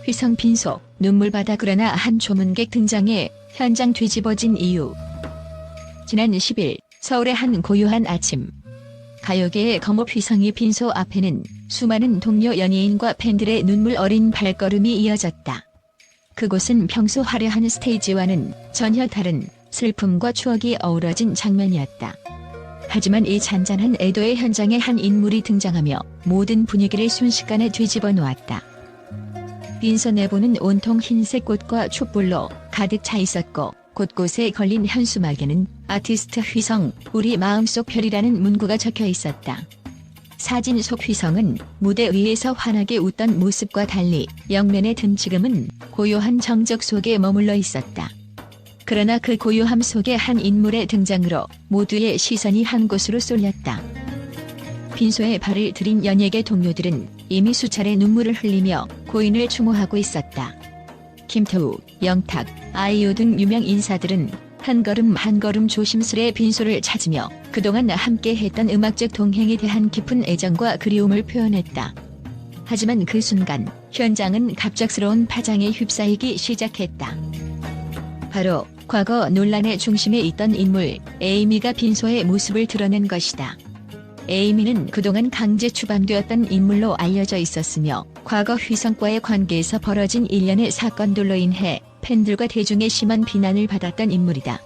휘성 빈소, 눈물바다. 그러나 한 조문객 등장에 현장 뒤집어진 이유. 지난 10일 서울의 한 고요한 아침, 가요계의 거목 휘성이 빈소 앞에는 수많은 동료 연예인과 팬들의 눈물 어린 발걸음이 이어졌다. 그곳은 평소 화려한 스테이지와는 전혀 다른 슬픔과 추억이 어우러진 장면이었다. 하지만 이 잔잔한 애도의 현장에 한 인물이 등장하며 모든 분위기를 순식간에 뒤집어 놓았다. 빈소 내부는 온통 흰색 꽃과 촛불로 가득 차 있었고, 곳곳에 걸린 현수막에는 아티스트 휘성, 우리 마음속 별이라는 문구가 적혀 있었다. 사진 속 휘성은 무대 위에서 환하게 웃던 모습과 달리 영면에 든 지금은 고요한 정적 속에 머물러 있었다. 그러나 그 고요함 속에 한 인물의 등장으로 모두의 시선이 한 곳으로 쏠렸다. 빈소에 발을 들인 연예계 동료들은 이미 수차례 눈물을 흘리며 고인을 추모하고 있었다. 김태우, 영탁, 아이유 등 유명 인사들은 한 걸음 한 걸음 조심스레 빈소를 찾으며 그동안 함께했던 음악적 동행에 대한 깊은 애정과 그리움을 표현했다. 하지만 그 순간 현장은 갑작스러운 파장에 휩싸이기 시작했다. 바로 과거 논란의 중심에 있던 인물 에이미가 빈소의 모습을 드러낸 것이다. 에이미는 그동안 강제 추방되었던 인물로 알려져 있었으며 과거 휘성과의 관계에서 벌어진 일련의 사건들로 인해 팬들과 대중의 심한 비난을 받았던 인물이다.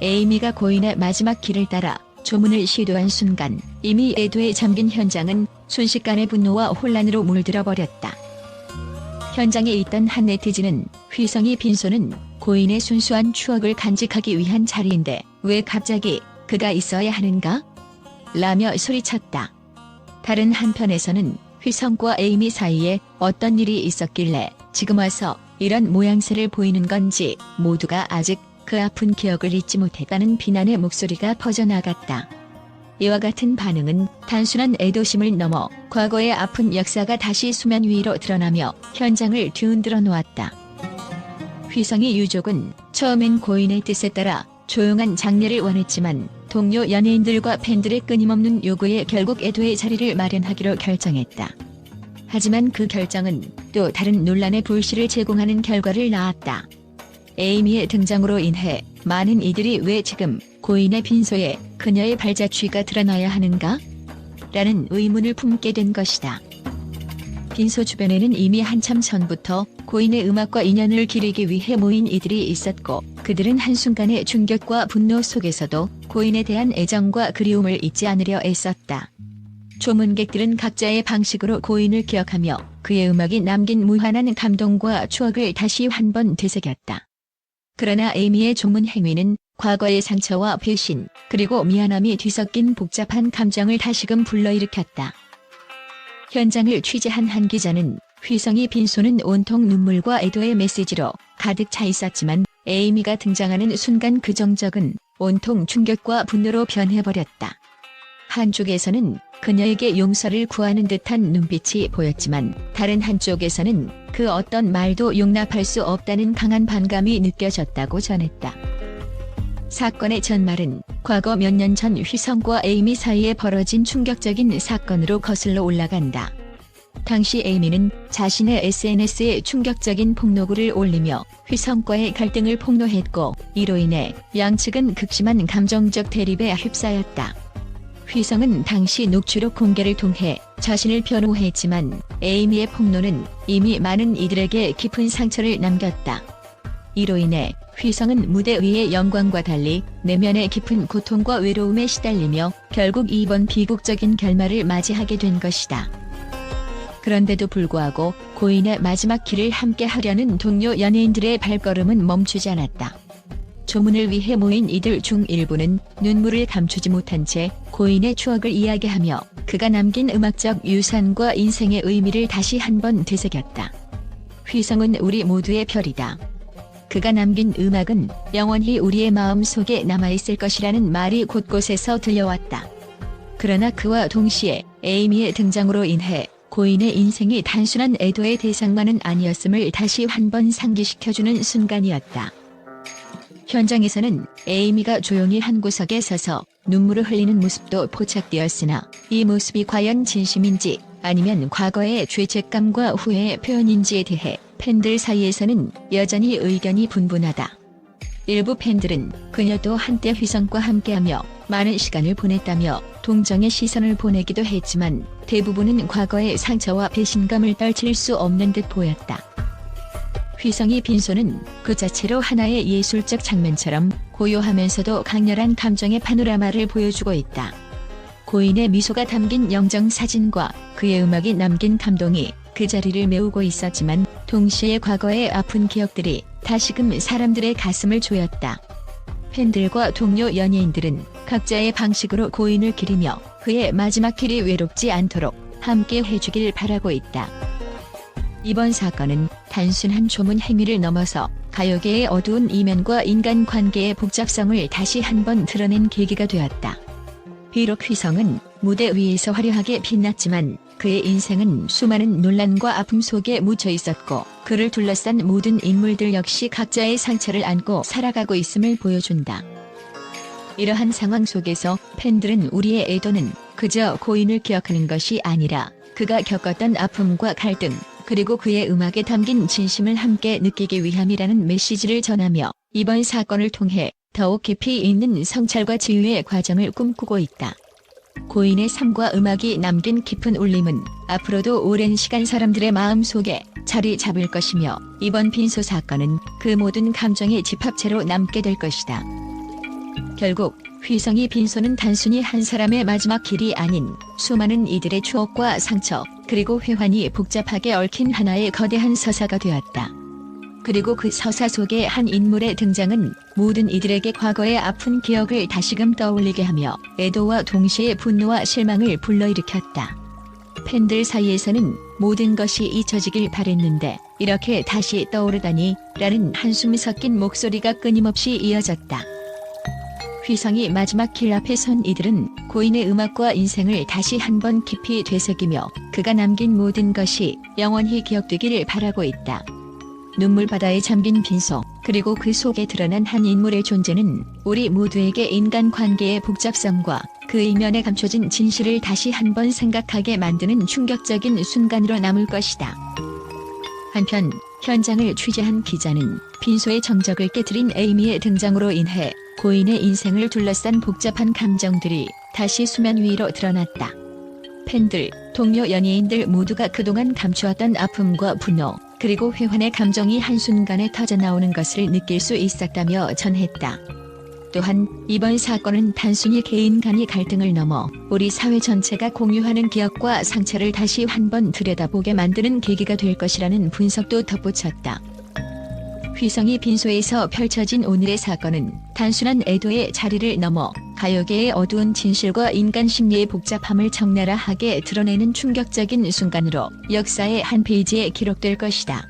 에이미가 고인의 마지막 길을 따라 조문을 시도한 순간 이미 애도에 잠긴 현장은 순식간에 분노와 혼란으로 물들어 버렸다. 현장에 있던 한 네티즌은 휘성이 빈소는 고인의 순수한 추억을 간직하기 위한 자리인데 왜 갑자기 그가 있어야 하는가? 라며 소리쳤다. 다른 한편에서는 휘성과 에이미 사이에 어떤 일이 있었길래 지금 와서 이런 모양새를 보이는 건지 모두가 아직 그 아픈 기억을 잊지 못했다는 비난의 목소리가 퍼져나갔다. 이와 같은 반응은 단순한 애도심을 넘어 과거의 아픈 역사가 다시 수면 위로 드러나며 현장을 뒤흔들어 놓았다. 휘성의 유족은 처음엔 고인의 뜻에 따라 조용한 장례를 원했지만 동료 연예인들과 팬들의 끊임없는 요구에 결국 애도의 자리를 마련하기로 결정했다. 하지만 그 결정은 또 다른 논란의 불씨를 제공하는 결과를 낳았다. 에이미의 등장으로 인해 많은 이들이 왜 지금 고인의 빈소에 그녀의 발자취가 드러나야 하는가? 라는 의문을 품게 된 것이다. 빈소 주변에는 이미 한참 전부터 고인의 음악과 인연을 기리기 위해 모인 이들이 있었고 그들은 한순간의 충격과 분노 속에서도 고인에 대한 애정과 그리움을 잊지 않으려 애썼다. 조문객들은 각자의 방식으로 고인을 기억하며 그의 음악이 남긴 무한한 감동과 추억을 다시 한 번 되새겼다. 그러나 에이미의 조문 행위는 과거의 상처와 배신, 그리고 미안함이 뒤섞인 복잡한 감정을 다시금 불러일으켰다. 현장을 취재한 한 기자는 휘성이 빈소는 온통 눈물과 애도의 메시지로 가득 차 있었지만 에이미가 등장하는 순간 그 정적은 온통 충격과 분노로 변해버렸다. 한쪽에서는 그녀에게 용서를 구하는 듯한 눈빛이 보였지만 다른 한쪽에서는 그 어떤 말도 용납할 수 없다는 강한 반감이 느껴졌다고 전했다. 사건의 전말은 과거 몇 년 전 휘성과 에이미 사이에 벌어진 충격적인 사건으로 거슬러 올라간다. 당시 에이미는 자신의 SNS에 충격적인 폭로글을 올리며 휘성과의 갈등을 폭로했고 이로 인해 양측은 극심한 감정적 대립에 휩싸였다. 휘성은 당시 녹취록 공개를 통해 자신을 변호했지만 에이미의 폭로는 이미 많은 이들에게 깊은 상처를 남겼다. 이로 인해 휘성은 무대 위의 영광과 달리 내면의 깊은 고통과 외로움에 시달리며 결국 이번 비극적인 결말을 맞이하게 된 것이다. 그런데도 불구하고 고인의 마지막 길을 함께 하려는 동료 연예인들의 발걸음은 멈추지 않았다. 조문을 위해 모인 이들 중 일부는 눈물을 감추지 못한 채 고인의 추억을 이야기하며 그가 남긴 음악적 유산과 인생의 의미를 다시 한번 되새겼다. 휘성은 우리 모두의 별이다. 그가 남긴 음악은 영원히 우리의 마음 속에 남아있을 것이라는 말이 곳곳에서 들려왔다. 그러나 그와 동시에 에이미의 등장으로 인해 고인의 인생이 단순한 애도의 대상만은 아니었음을 다시 한번 상기시켜주는 순간이었다. 현장에서는 에이미가 조용히 한 구석에 서서 눈물을 흘리는 모습도 포착되었으나 이 모습이 과연 진심인지 아니면 과거의 죄책감과 후회의 표현인지에 대해 팬들 사이에서는 여전히 의견이 분분하다. 일부 팬들은 그녀도 한때 휘성과 함께하며 많은 시간을 보냈다며 동정의 시선을 보내기도 했지만 대부분은 과거의 상처와 배신감을 떨칠 수 없는 듯 보였다. 휘성이 빈소는 그 자체로 하나의 예술적 장면처럼 고요하면서도 강렬한 감정의 파노라마를 보여주고 있다. 고인의 미소가 담긴 영정사진과 그의 음악이 남긴 감동이 그 자리를 메우고 있었지만 동시에 과거의 아픈 기억들이 다시금 사람들의 가슴을 조였다. 팬들과 동료 연예인들은 각자의 방식으로 고인을 기리며 그의 마지막 길이 외롭지 않도록 함께 해주길 바라고 있다. 이번 사건은 단순한 조문 행위를 넘어서 가요계의 어두운 이면과 인간관계의 복잡성을 다시 한번 드러낸 계기가 되었다. 비록 휘성은 무대 위에서 화려하게 빛났지만 그의 인생은 수많은 논란과 아픔 속에 묻혀 있었고 그를 둘러싼 모든 인물들 역시 각자의 상처를 안고 살아가고 있음을 보여준다. 이러한 상황 속에서 팬들은 우리의 애도는 그저 고인을 기억하는 것이 아니라 그가 겪었던 아픔과 갈등 그리고 그의 음악에 담긴 진심을 함께 느끼기 위함이라는 메시지를 전하며 이번 사건을 통해 더욱 깊이 있는 성찰과 치유의 과정을 꿈꾸고 있다. 고인의 삶과 음악이 남긴 깊은 울림은 앞으로도 오랜 시간 사람들의 마음속에 자리 잡을 것이며 이번 빈소 사건은 그 모든 감정의 집합체로 남게 될 것이다. 결국 휘성이 빈소는 단순히 한 사람의 마지막 길이 아닌 수많은 이들의 추억과 상처 그리고 회환이 복잡하게 얽힌 하나의 거대한 서사가 되었다. 그리고 그 서사 속의 한 인물의 등장은 모든 이들에게 과거의 아픈 기억을 다시금 떠올리게 하며 애도와 동시에 분노와 실망을 불러일으켰다. 팬들 사이에서는 모든 것이 잊혀지길 바랬는데 이렇게 다시 떠오르다니 라는 한숨이 섞인 목소리가 끊임없이 이어졌다. 휘성이 마지막 길 앞에 선 이들은 고인의 음악과 인생을 다시 한번 깊이 되새기며 그가 남긴 모든 것이 영원히 기억되기를 바라고 있다. 눈물바다에 잠긴 빈소, 그리고 그 속에 드러난 한 인물의 존재는 우리 모두에게 인간관계의 복잡성과 그 이면에 감춰진 진실을 다시 한번 생각하게 만드는 충격적인 순간으로 남을 것이다. 한편 현장을 취재한 기자는 빈소의 정적을 깨트린 에이미의 등장으로 인해 고인의 인생을 둘러싼 복잡한 감정들이 다시 수면 위로 드러났다. 팬들, 동료 연예인들 모두가 그동안 감추었던 아픔과 분노, 그리고 회환의 감정이 한순간에 터져나오는 것을 느낄 수 있었다며 전했다. 또한 이번 사건은 단순히 개인 간의 갈등을 넘어 우리 사회 전체가 공유하는 기억과 상처를 다시 한번 들여다보게 만드는 계기가 될 것이라는 분석도 덧붙였다. 휘성이 빈소에서 펼쳐진 오늘의 사건은 단순한 애도의 자리를 넘어 가요계의 어두운 진실과 인간 심리의 복잡함을 적나라하게 드러내는 충격적인 순간으로 역사의 한 페이지에 기록될 것이다.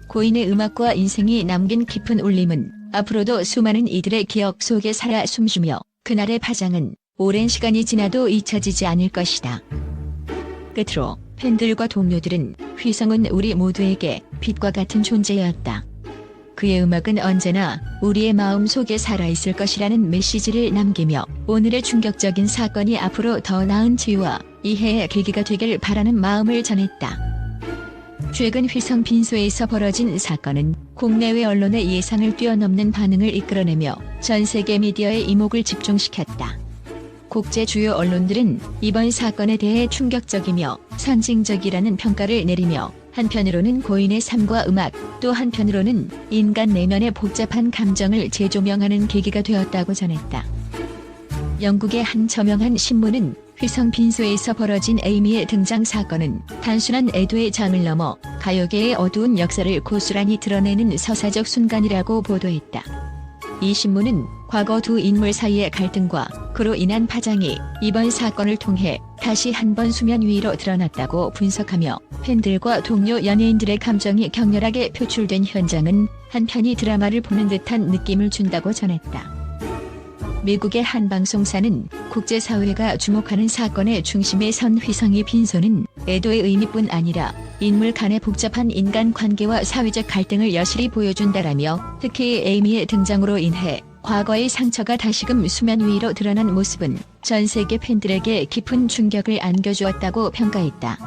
고인의 음악과 인생이 남긴 깊은 울림은 앞으로도 수많은 이들의 기억 속에 살아 숨쉬며 그날의 파장은 오랜 시간이 지나도 잊혀지지 않을 것이다. 끝으로 팬들과 동료들은 휘성은 우리 모두에게 빛과 같은 존재였다. 그의 음악은 언제나 우리의 마음 속에 살아있을 것이라는 메시지를 남기며 오늘의 충격적인 사건이 앞으로 더 나은 치유와 이해의 계기가 되길 바라는 마음을 전했다. 최근 휘성 빈소에서 벌어진 사건은 국내외 언론의 예상을 뛰어넘는 반응을 이끌어내며 전 세계 미디어의 이목을 집중시켰다. 국제 주요 언론들은 이번 사건에 대해 충격적이며 상징적이라는 평가를 내리며 한편으로는 고인의 삶과 음악, 또 한편으로는 인간 내면의 복잡한 감정을 재조명하는 계기가 되었다고 전했다. 영국의 한 저명한 신문은 휘성 빈소에서 벌어진 에이미의 등장 사건은 단순한 애도의 장을 넘어 가요계의 어두운 역사를 고스란히 드러내는 서사적 순간이라고 보도했다. 이 신문은 과거 두 인물 사이의 갈등과 그로 인한 파장이 이번 사건을 통해 다시 한번 수면 위로 드러났다고 분석하며 팬들과 동료 연예인들의 감정이 격렬하게 표출된 현장은 한편의 드라마를 보는 듯한 느낌을 준다고 전했다. 미국의 한 방송사는 국제사회가 주목하는 사건의 중심에 선 휘성이 빈소는 애도의 의미뿐 아니라 인물 간의 복잡한 인간관계와 사회적 갈등을 여실히 보여준다라며 특히 에이미의 등장으로 인해 과거의 상처가 다시금 수면 위로 드러난 모습은 전 세계 팬들에게 깊은 충격을 안겨주었다고 평가했다.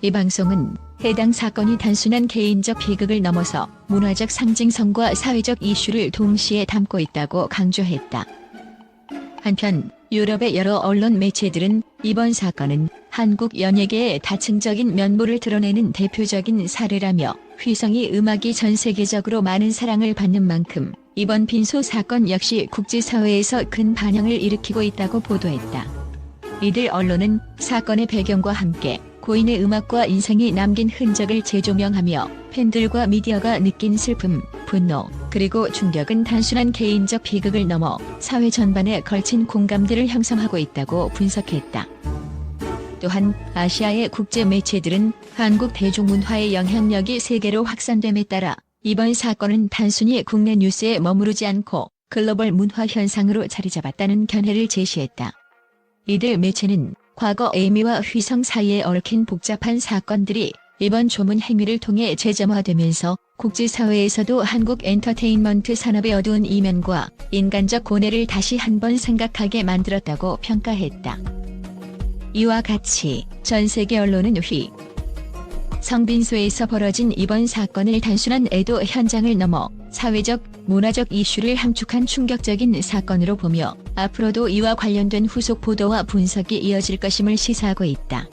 이 방송은 해당 사건이 단순한 개인적 비극을 넘어서 문화적 상징성과 사회적 이슈를 동시에 담고 있다고 강조했다. 한편 유럽의 여러 언론 매체들은 이번 사건은 한국 연예계의 다층적인 면모를 드러내는 대표적인 사례라며 휘성이 음악이 전 세계적으로 많은 사랑을 받는 만큼 이번 빈소 사건 역시 국제사회에서 큰 반향을 일으키고 있다고 보도했다. 이들 언론은 사건의 배경과 함께 고인의 음악과 인생이 남긴 흔적을 재조명하며 팬들과 미디어가 느낀 슬픔, 분노, 그리고 충격은 단순한 개인적 비극을 넘어 사회 전반에 걸친 공감대를 형성하고 있다고 분석했다. 또한 아시아의 국제 매체들은 한국 대중문화의 영향력이 세계로 확산됨에 따라 이번 사건은 단순히 국내 뉴스에 머무르지 않고 글로벌 문화 현상으로 자리 잡았다는 견해를 제시했다. 이들 매체는 과거 에이미와 휘성 사이에 얽힌 복잡한 사건들이 이번 조문 행위를 통해 재점화되면서 국제사회에서도 한국 엔터테인먼트 산업의 어두운 이면과 인간적 고뇌를 다시 한번 생각하게 만들었다고 평가했다. 이와 같이 전 세계 언론은 성빈소에서 벌어진 이번 사건을 단순한 애도 현장을 넘어 사회적, 문화적 이슈를 함축한 충격적인 사건으로 보며 앞으로도 이와 관련된 후속 보도와 분석이 이어질 것임을 시사하고 있다.